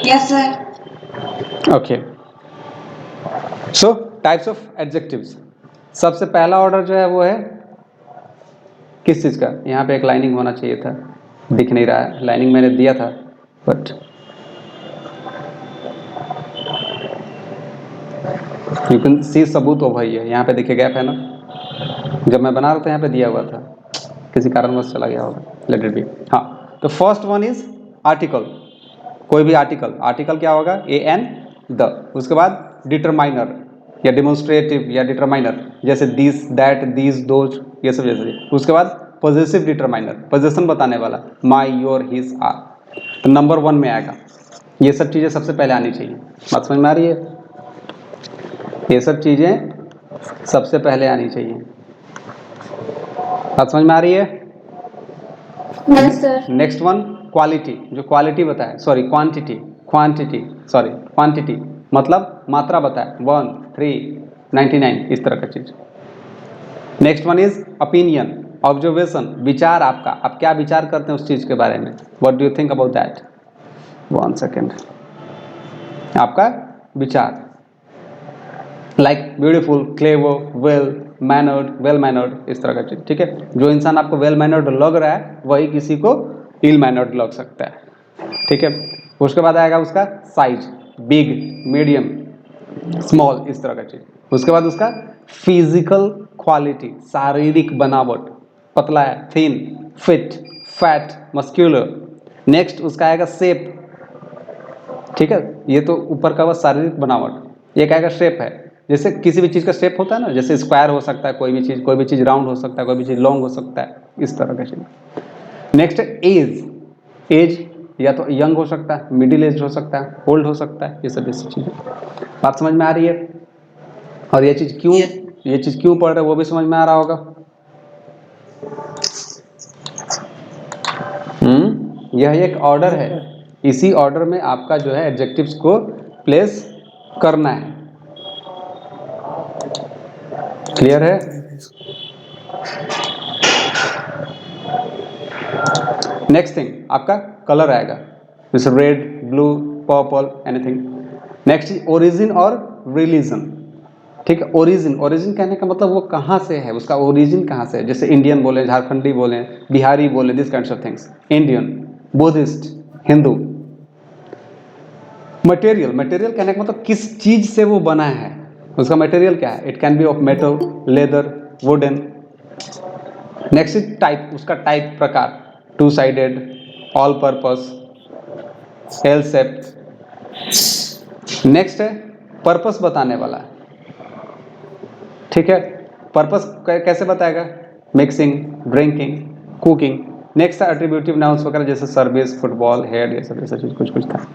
Yes sir. Okay, so types of adjectives. सबसे पहला ऑर्डर जो है वो है किस चीज का, यहाँ पे एक लाइनिंग होना चाहिए था, दिख नहीं रहा है, लाइनिंग मैंने दिया था बट यू कैन सी सबूत हो भाई है, यहाँ पे देखिए गैप है ना, जब मैं बना रहा था यहाँ पे दिया हुआ था, किसी कारणवश चला गया होगा, लेट इट बी। हाँ, तो फर्स्ट वन इज आर्टिकल, कोई भी आर्टिकल, आर्टिकल क्या होगा, ए एन द, उसके बाद डिटरमाइनर या डिमोन्स्ट्रेटिव या डिटरमाइनर, जैसे दिस दैट दिस दोज, ये सब जैसे। उसके बाद पॉजेसिव डिटरमाइनर, पोजेशन बताने वाला, माई योर हिज आर, तो नंबर 1 में आएगा। ये सब चीज़ें सबसे पहले आनी चाहिए, बात समझ में आ रही है, ये सब चीज़ें सबसे पहले आनी चाहिए, बात समझ में आ रही है। Yes sir. Next one quality, जो क्वालिटी बताए, sorry quantity, quantity sorry quantity मतलब मात्रा बताए, 1 3 99 इस तरह का चीज। Next one is opinion, observation, विचार आपका, आप क्या विचार करते हैं उस चीज के बारे में, what do you think about that, 1 second, आपका विचार, like beautiful, clever, well mannered, इस तरह का चीज, ठीक है। जो इंसान आपको वेल मैनर्ड लग रहा है वही किसी को इल मैनर्ड लग सकता है, ठीक है। उसके बाद आएगा उसका साइज, बिग, मीडियम, स्मॉल, इस तरह का चीज। उसके बाद उसका फिजिकल क्वालिटी, शारीरिक बनावट, पतला है, thin, fit, fat, muscular. Next उसका आएगा शेप, ठीक है, ये तो ऊपर का वह शारीरिक बनावट। एक आएगा शेप है, जैसे किसी भी चीज़ का शेप होता है ना, जैसे स्क्वायर हो सकता है कोई भी चीज़ राउंड हो सकता है, कोई भी चीज़ लॉन्ग हो सकता है, इस तरह का चीज़। नेक्स्ट है एज, एज या तो यंग हो सकता है, मिडिल एज हो सकता है, ओल्ड हो सकता है, ये सब ऐसी चीज़ें, बात समझ में आ रही है। और ये चीज़ क्यों पढ़ रहे हैं वो भी समझ में आ रहा होगा। यह एक ऑर्डर है, इसी ऑर्डर में आपका जो है एडजेक्टिव्स को प्लेस करना है, क्लियर है। नेक्स्ट थिंग आपका कलर आएगा, जैसे red, blue, purple, anything. Next origin और रिलीजन, ठीक है। ओरिजिन कहने का मतलब वो कहाँ से है, उसका ओरिजिन कहाँ से है, जैसे इंडियन बोले, झारखंडी बोले, बिहारी बोले, this kinds of things. Indian, Buddhist, Hindu. Material कहने का मतलब किस चीज से वो बना है, उसका मटेरियल क्या है, it can be of metal, leather, wooden. Next is type, उसका टाइप, प्रकार, two sided, all purpose, L shape. Next है पर्पस बताने वाला, ठीक है। पर्पस कैसे बताएगा, मिक्सिंग, ड्रिंकिंग, कुकिंग। नेक्स्ट है एट्रीब्यूटिव नाउन्स वगैरह, जैसे सर्विस, फुटबॉल, हेड, ये सब ऐसा चीज कुछ था।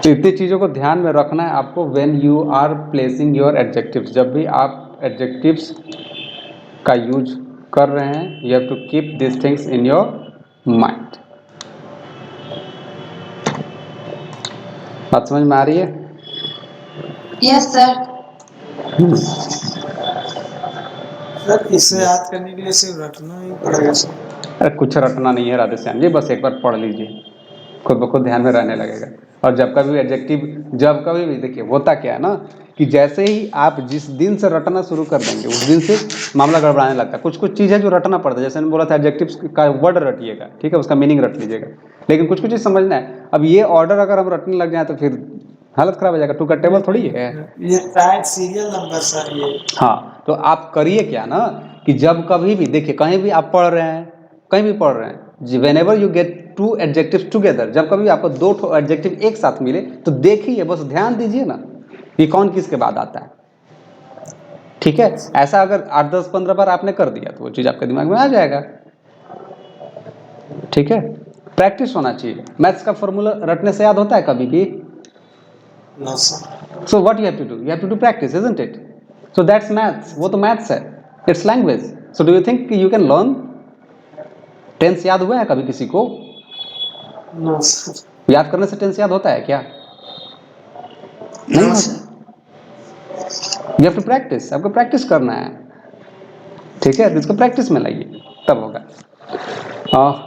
तो इतनी चीज़ों को ध्यान में रखना है आपको when you are placing your adjectives, जब भी आप एडजेक्टिव्स का यूज कर रहे हैं, you have to keep this things in your mind. बात समझ में आ रही है। Yes sir. सर इसे याद करने के लिए सिर्फ रटना ही पड़ेगा सर। अरे कुछ रटना नहीं है राधेश्याम जी, बस एक बार पढ़ लीजिए, खुद ब खुद ध्यान में रहने लगेगा। और जब कभी एडजेक्टिव, जब कभी भी देखिए होता क्या है ना, कि जैसे ही आप जिस दिन से रटना शुरू कर देंगे उस दिन से मामला गड़बड़ाने लगता है। कुछ चीज़ें जो रटना पड़ता है, जैसे मैंने बोला था एडजेक्टिव का वर्ड रटिएगा, ठीक है, उसका मीनिंग रट लीजिएगा, लेकिन कुछ चीज़ समझना है। अब ये ऑर्डर अगर हम रटने लग जाए तो फिर हालत खराब हो जाएगा, टू का टेबल थोड़ी है। ये ट्रैक सीरियल नंबर सर ये। हाँ, तो आप करिए क्या ना, कि जब कभी भी देखिए कहीं भी आप पढ़ रहे हैं, कहीं भी पढ़ रहे हैं, whenever you get two adjectives together, जब कभी आपको दो एडजेक्टिव एक साथ मिले तो देखिए, बस ध्यान दीजिए ना कि कौन किसके बाद आता है, ठीक है। ऐसा अगर 8 10 15 बार आपने कर दिया तो वो चीज़ आपके दिमाग में आ जाएगा, ठीक है। प्रैक्टिस होना चाहिए। मैथ्स का फॉर्मूला रटने से याद होता है कभी भी? No sir. So what you have to do? You have to do practice, isn't it? So that's maths. वो तो maths है, it's language. So do you think you can learn? Tense याद हुआ है कभी किसी को? No sir. याद करने से टेंस याद होता है क्या? नहीं होता। You have to practice. आपको प्रैक्टिस करना है, ठीक है। इसको प्रैक्टिस में लाइए, तब होगा।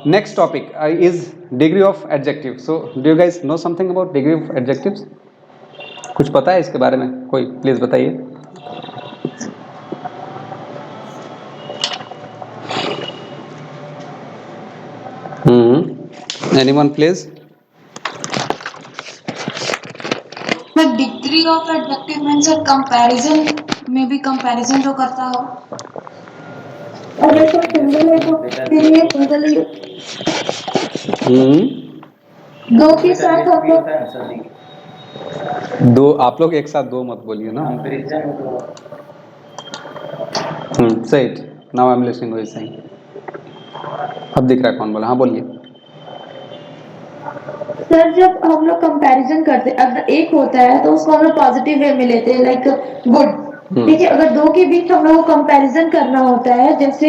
Next topic is degree of adjective. So do you guys know something about degree of adjectives? कुछ पता है इसके बारे में कोई? प्लीज बताइए। Anyone please? The degree of adjective means a comparison, maybe comparison जो करता हो. अगर कोई सिंगल है तो उसके लिए सिंगल ही दो के साथ हम लोग होता है सर जी दो, आप लोग एक साथ दो मत बोलिए ना. Comparison say it. Now I'm listening who is saying. अब दिख रहा है कौन बोला. हाँ बोलिए. सर जब हम लोग कंपैरिजन करते हैं अगर एक होता है तो उसको हम लोग पॉजिटिव वे में लेते हैं लाइक गुड. ठीक है, अगर दो के बीच हम लोग को कंपैरिजन करना होता है जैसे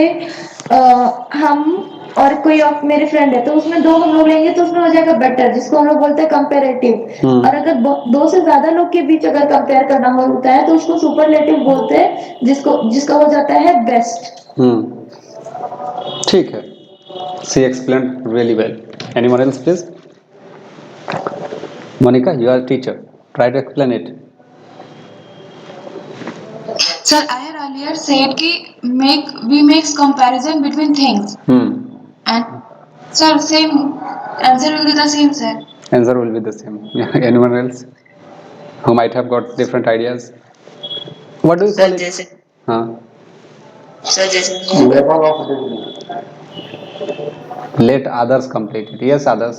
हम और कोई और मेरे फ्रेंड है तो उसमें दो हम लोग लेंगे तो उसमें हो जाएगा बेटर जिसको हम लोग बोलते हैं कंपैरेटिव. और अगर दो से ज्यादा लोग के बीच अगर कंपेयर करना होता है तो उसको सुपरलेटिव बोलते हैं जिसका हो जाता है बेस्ट. ठीक है. She explained really well. Anyone else please? Monica, you are a teacher. Try to explain it. Sir, I had earlier said कि we makes comparison between things. And sir, same answer will be the same, sir. Answer will be the same. Anyone else who might have got different ideas? What do you call it? हाँ. सर जैसे level of degree. Let others complete it. Yes, others.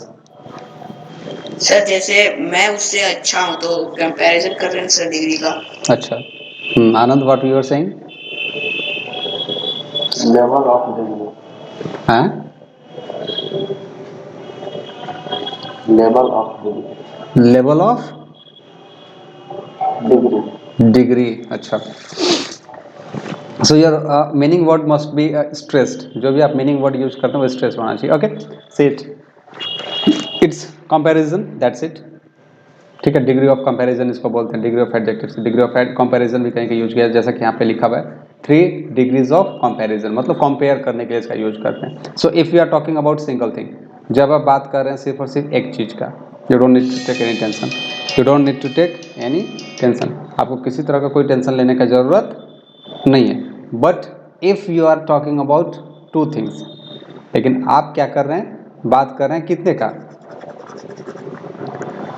Sir जैसे मैं उससे अच्छा हूँ तो कंपैरिजन कर रहे हैं सर डिग्री का. अच्छा. Anand, what you are saying? Level of degree. हाँ. Level of degree. Level of degree. degree. अच्छा. So your meaning word must be stressed. जो भी आप meaning word use करते हैं वो stress होना चाहिए. Okay. Say it. It's comparison. That's it. ठीक है. डिग्री ऑफ कंपैरिजन इसको बोलते हैं. Degree of adjective. Degree of comparison भी कहीं का यूज किया है जैसा कि यहाँ पे लिखा हुआ है 3 डिग्रीज ऑफ कंपैरिजन मतलब कंपेयर करने के लिए इसका यूज करते हैं. So if you are talking about single thing, जब आप बात कर रहे हैं सिर्फ और सिर्फ एक चीज़ का, you don't need to take any tension. You don't need to take any tension. आपको किसी तरह का कोई टेंशन लेने का ज़रूरत नहीं है. But if you are talking about 2 things, लेकिन आप क्या कर रहे हैं, बात कर रहे हैं कितने का,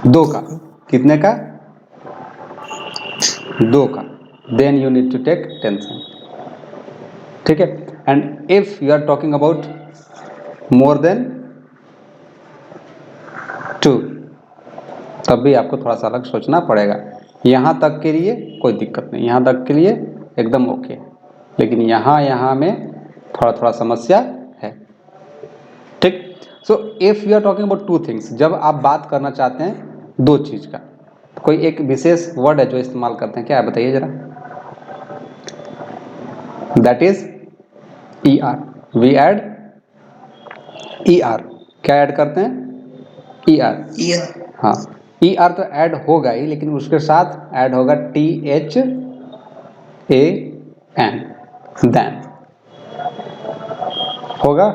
2 का. कितने का, 2 का. Then you need to take tension. ठीक है. And if you are talking about more than 2, तब भी आपको थोड़ा सा अलग सोचना पड़ेगा. यहाँ तक के लिए कोई दिक्कत नहीं, यहाँ तक के लिए एकदम ओके. लेकिन यहाँ में थोड़ा थोड़ा समस्या है. ठीक. So if you are talking about 2 things, जब आप बात करना चाहते हैं 2 चीज़ का, कोई एक विशेष वर्ड है जो इस्तेमाल करते हैं, क्या है बताइए जरा. That is ER. We add ER. क्या ऐड करते हैं, ER. हाँ, ER तो ऐड होगा ही, लेकिन उसके साथ ऐड होगा THAN. देन होगा.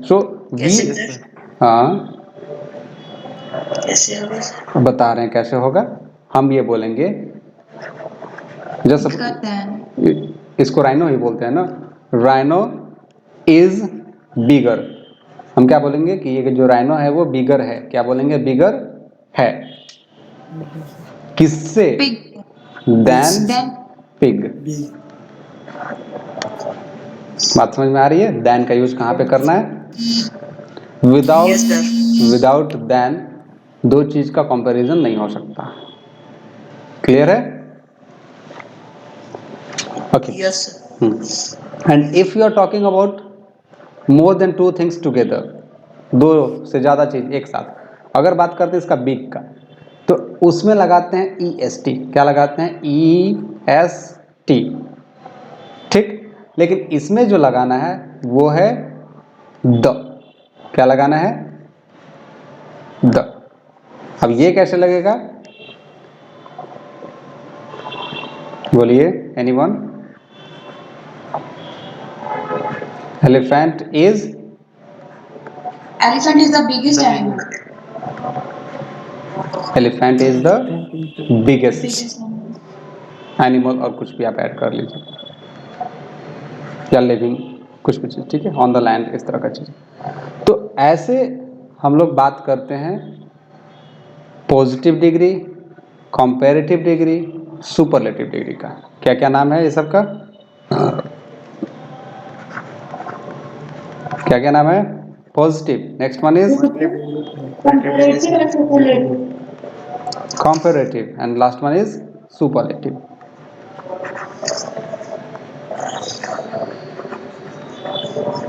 सो वी, हाँ कैसे होगा बता रहे हैं कैसे होगा. हम ये बोलेंगे जैसे इसको राइनो ही बोलते हैं ना. राइनो इज बिगर. हम क्या बोलेंगे कि ये जो राइनो है वो बिगर है. क्या बोलेंगे, बिगर है. किससे, देन पिग. बात समझ में आ रही है. देन का यूज कहाँ पे करना है, विदाउट देन 2 चीज का कंपैरिजन नहीं हो सकता. क्लियर है. Okay. And if you are talking about more than 2 things together, 2 से ज़्यादा चीज एक साथ, अगर बात करते हैं इसका बिग का, तो उसमें लगाते हैं EST. क्या लगाते हैं, EST. ठीक. लेकिन इसमें जो लगाना है वो है द. क्या लगाना है, द. अब ये कैसे लगेगा, बोलिए anyone. Elephant is the biggest animal. Elephant is the biggest animal. और कुछ भी आप ऐड कर लीजिए, या लिविंग कुछ भी चीज़, ठीक है, ऑन द लैंड, इस तरह का चीज़। तो ऐसे हम लोग बात करते हैं positive degree, comparative degree, superlative degree का। क्या क्या नाम है ये सब का? क्या क्या नाम है? Positive, next one is comparative and superlative. Comparative, and last one is superlative.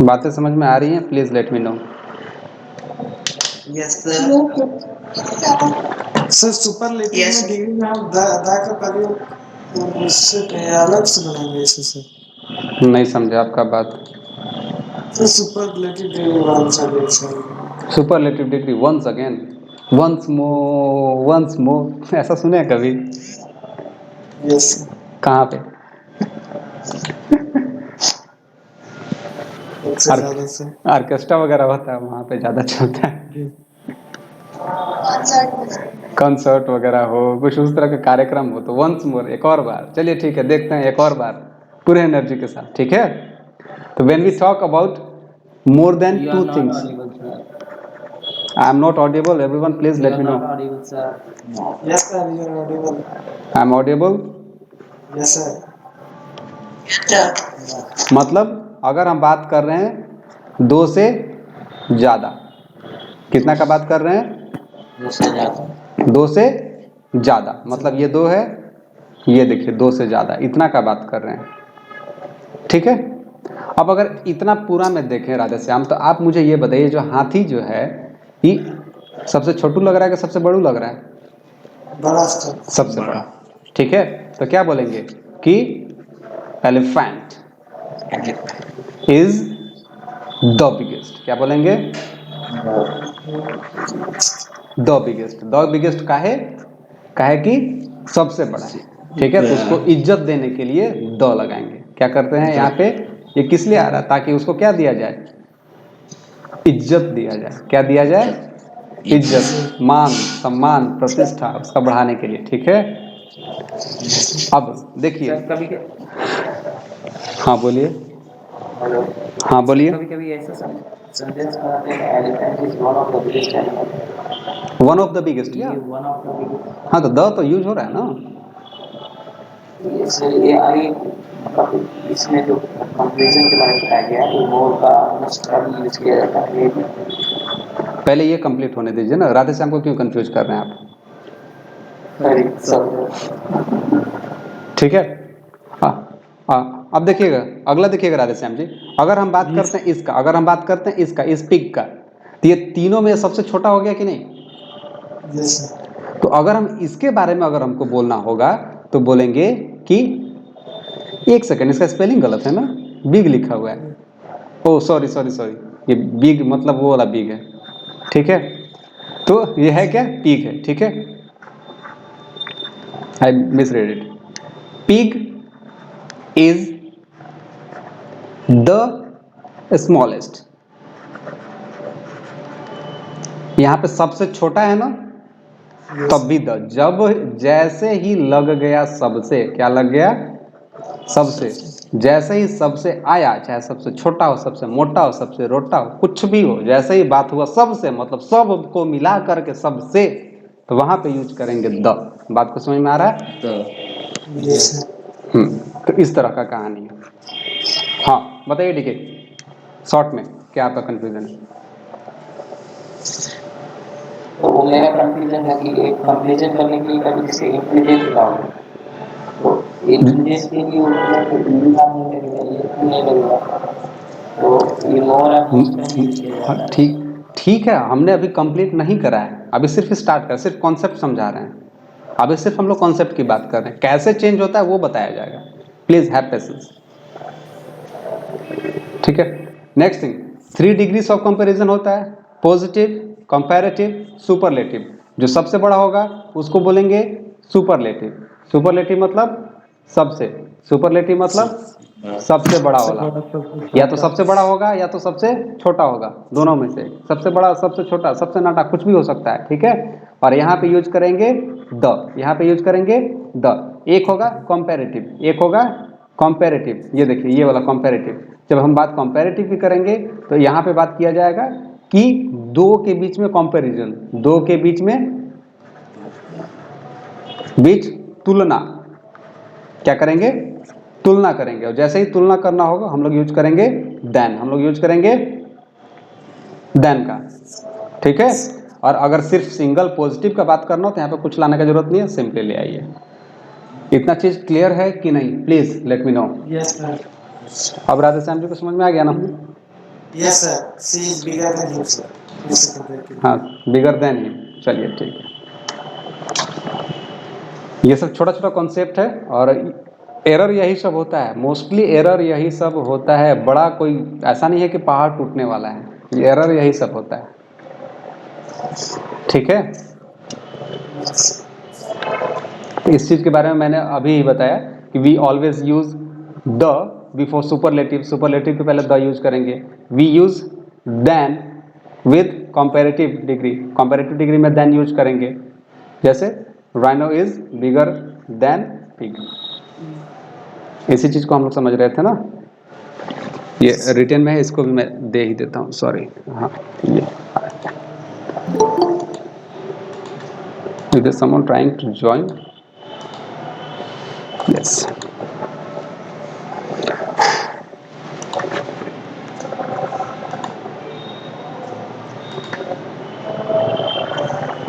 बातें समझ में आ रही हैं? Please let me no. Yes, sir. Sir superlative Yes. में डिग्री में हम दा का प्रयोग उससे अलग से बनाएंगे इसे सर। नहीं समझे आपका बात। Sir superlative degree once again sir. Superlative degree once again, once more ऐसा सुने हैं कभी? यस कहाँ पे? सबसे ज्यादा सर। ऑर्केस्ट्रा वगैरह होता है वहाँ पे ज़्यादा चलता है। कंसर्ट वगैरह हो, कुछ उस तरह का कार्यक्रम हो तो वंस मोर, एक और बार। चलिए ठीक है, देखते हैं एक और बार पूरे एनर्जी के साथ, ठीक है। तो when we talk about more than You two are not things, audible, sir. I am not audible, everyone please You let are me know. not audible, sir. Yes sir you are audible. I am audible, yes sir. मतलब अगर हम बात कर रहे हैं दो से ज़्यादा, कितना का बात कर रहे हैं? दूसरे ज्यादा। दो से ज़्यादा, मतलब ये दो है, ये देखिए दो से ज़्यादा, इतना का बात कर रहे हैं, ठीक है। अब अगर इतना पूरा में देखें राधेश्याम, तो आप मुझे ये बताइए, जो हाथी जो है ये सबसे छोटू लग रहा है कि सबसे बड़ू लग रहा है? बड़ा सर। सबसे बड़ा, ठीक है। तो क्या बोलेंगे कि एलिफेंट इज द बिगेस्ट। क्या बोलेंगे? द बिगेस्ट काहे कि सबसे बड़ा है, ठीक है। तो उसको इज्जत देने के लिए द लगाएंगे। क्या करते हैं यहाँ पे? ये किस लिए आ रहा है? ताकि उसको क्या दिया जाए? इज्जत दिया जाए। क्या दिया जाए? इज्जत, मान, सम्मान, प्रतिष्ठा उसका बढ़ाने के लिए, ठीक है। अब देखिए, सर कभी हाँ बोलिए, हेलो, हाँ बोलिए। कभी कभी ऐसा सेंटेंस बनाते हैं elephant is one of the biggest animal. One of the biggest, या ये वन ऑफ द बिगेस्ट। हाँ, तो द तो यूज हो रहा है ना। ये सर ये आगे मतलब इसमें जो कंपैरिजन के बारे में बताया गया है, ये मोर का मोस्ट अभी यूज किया जाता है। ये पहले ये कंप्लीट होने दीजिए ना, राधेश्याम को क्यों कंफ्यूज कर रहे हैं आप? Sorry sir. ठीक है। हाँ हाँ, अब देखिएगा, अगला देखिएगा राधेश्याम जी। अगर हम बात करते हैं इसका, अगर हम बात करते हैं इसका, इस पिग का, तो ये तीनों में सबसे छोटा हो गया कि नहीं? Yes sir. तो अगर हम इसके बारे में अगर हमको बोलना होगा तो बोलेंगे कि, एक सेकंड, इसका स्पेलिंग गलत है ना, बिग लिखा हुआ है। ओ सॉरी सॉरी सॉरी, ये बिग मतलब वो वाला बिग है, ठीक है। तो ये है क्या? पिग है, ठीक है। I miss read it. Pig is the smallest. यहां पे सबसे छोटा है ना, तब भी द, जब जैसे ही लग गया सबसे, क्या लग गया? सबसे। जैसे ही सबसे आया, चाहे सबसे छोटा हो, सबसे मोटा हो, सबसे रोटा हो, कुछ भी हो, जैसे ही बात हुआ सबसे, मतलब सबको मिला करके सबसे, तो वहां पे यूज करेंगे द। बात को समझ में आ रहा है? Yes sir. तो इस तरह का कहानी है। हाँ बताइए, ठीक है, शॉर्ट में क्या आपका कंफ्यूजन है? तो वो मेरा कंफ्यूजन है कि एक कंपैरिजन करने के लिए कभी जैसे इंटेलिजेंट लगाओगे, तो इंटेलिजेंट के लिए उसमें कोई इंसान नहीं लगेगा, ये नहीं लगेगा, तो ये मोर एंड मोस्ट में यूज किया जाता है। ठीक ठीक है, हमने अभी कंप्लीट नहीं करा है, अभी सिर्फ स्टार्ट कर, सिर्फ कॉन्सेप्ट समझा रहे हैं। अभी सिर्फ हम लोग कॉन्सेप्ट की बात कर रहे हैं, कैसे चेंज होता है वो बताया जाएगा। प्लीज हैव पेशेंस, ठीक है। Next thing, 3 degrees of comparison होता है, पॉजिटिव, कंपैरेटिव, सुपरलेटिव। जो सबसे बड़ा होगा उसको बोलेंगे सुपरलेटिव। सुपरलेटिव मतलब सबसे, सुपरलेटिव मतलब सबसे बड़ा वाला। या तो सबसे बड़ा होगा या तो सबसे छोटा होगा, दोनों में से। सबसे बड़ा, सबसे छोटा, सबसे नाटा, कुछ भी हो सकता है, ठीक है। और यहाँ पे यूज करेंगे द, यहाँ पे यूज करेंगे द। एक होगा कंपैरेटिव, एक होगा कंपैरेटिव। ये देखिए, ये वाला कंपैरेटिव, जब हम बात कंपैरेटिव की करेंगे तो यहाँ पे बात किया जाएगा कि दो के बीच में कंपैरिजन, दो के बीच तुलना, क्या करेंगे? तुलना करेंगे। और जैसे ही तुलना करना होगा हम लोग यूज करेंगे देन, हम लोग यूज करेंगे देन का, ठीक है। और अगर सिर्फ सिंगल पॉजिटिव का बात करना हो तो यहाँ पे कुछ लाने का जरूरत नहीं है, सिंपली ले आइए। इतना चीज क्लियर है कि नहीं? Please let me know. Yes sir. अब राधेश्याम जी को समझ में आ गया ना? Yes sir, she is bigger than him sir, इससे कंपेरेटिव। हाँ, बिगर देन हिम, चलिए ठीक है। ये सब छोटा छोटा कॉन्सेप्ट है और एरर यही सब होता है, मोस्टली एरर यही सब होता है। बड़ा कोई ऐसा नहीं है कि पहाड़ टूटने वाला है, ये एरर यही सब होता है, ठीक है। इस चीज के बारे में मैंने अभी ही बताया कि we always use the before superlative, superlative के पहले द यूज करेंगे। We use than with comparative degree, comparative degree में देन यूज करेंगे। जैसे rhino is bigger than pig, इसी चीज को हम लोग समझ रहे थे ना। ये रिटर्न में है, इसको भी मैं दे ही देता हूँ, सॉरी। हाँ, ये is someone trying to join? Yes.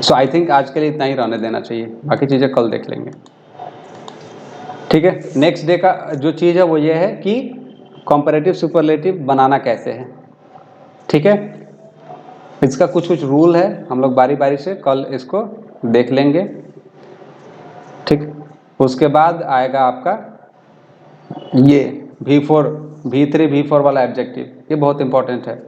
So I think आज के लिए इतना ही रहने देना चाहिए, बाकी चीज़ें कल देख लेंगे, ठीक है। नेक्स्ट डे का जो चीज़ है वो ये है कि कंपैरेटिव सुपरलेटिव बनाना कैसे है, ठीक है। इसका कुछ कुछ रूल है, हम लोग बारी बारी से कल इसको देख लेंगे, ठीक। उसके बाद आएगा आपका ये V4, V3, V4 वाला एडजेक्टिव, ये बहुत इंपॉर्टेंट है।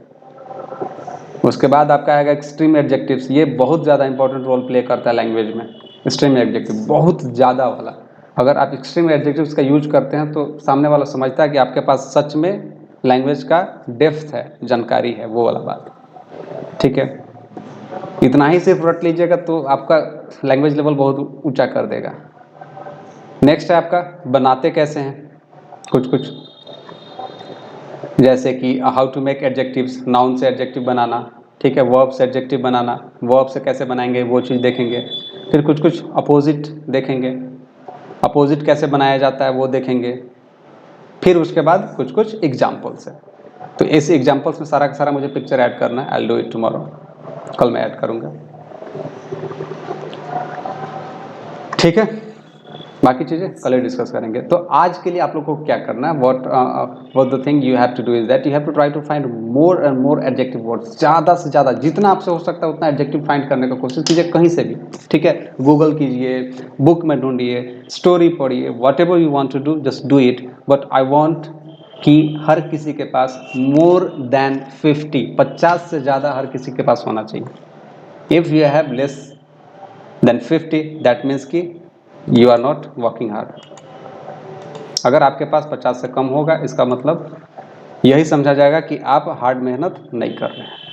उसके बाद आपका आएगा एक्सट्रीम एडजेक्टिव्स, ये बहुत ज़्यादा इंपॉर्टेंट रोल प्ले करता है लैंग्वेज में। एक्सट्रीम एडजेक्टिव बहुत ज़्यादा वाला, अगर आप एक्सट्रीम एडजेक्टिव्स का यूज करते हैं तो सामने वाला समझता है कि आपके पास सच में लैंग्वेज का डेप्थ है, जानकारी है, वो वाला बात, ठीक है। इतना ही सिर्फ रट लीजिएगा तो आपका लैंग्वेज लेवल बहुत ऊंचा कर देगा। नेक्स्ट है आपका बनाते कैसे हैं, कुछ कुछ, जैसे कि how to make adjectives, noun से एडजेक्टिव बनाना, ठीक है। वर्ब से एडजेक्टिव बनाना, वर्ब से कैसे बनाएंगे वो चीज़ देखेंगे। फिर कुछ कुछ अपोजिट देखेंगे, अपोजिट कैसे बनाया जाता है वो देखेंगे। फिर उसके बाद कुछ कुछ एग्जाम्पल्स है, तो इस एग्जाम्पल्स में सारा का सारा मुझे पिक्चर ऐड करना है। I will do it tomorrow, कल मैं ऐड करूँगा, ठीक है। बाकी चीज़ें कल ही डिस्कस करेंगे। तो आज के लिए आप लोग को क्या करना है, what the thing you have to do is that you have to try to find more and more adjective words, ज़्यादा से ज़्यादा जितना आपसे हो सकता है उतना एडजेक्टिव फाइंड करने का कोशिश कीजिए, कहीं से भी, ठीक है। गूगल कीजिए, बुक में ढूंढिए, स्टोरी पढ़िए, whatever you want to do just do it. But I want कि हर किसी के पास मोर देन 50 से ज़्यादा हर किसी के पास होना चाहिए। If you have less than 50 that means कि you are not working hard. अगर आपके पास 50 से कम होगा इसका मतलब यही समझा जाएगा कि आप हार्ड मेहनत नहीं कर रहे हैं।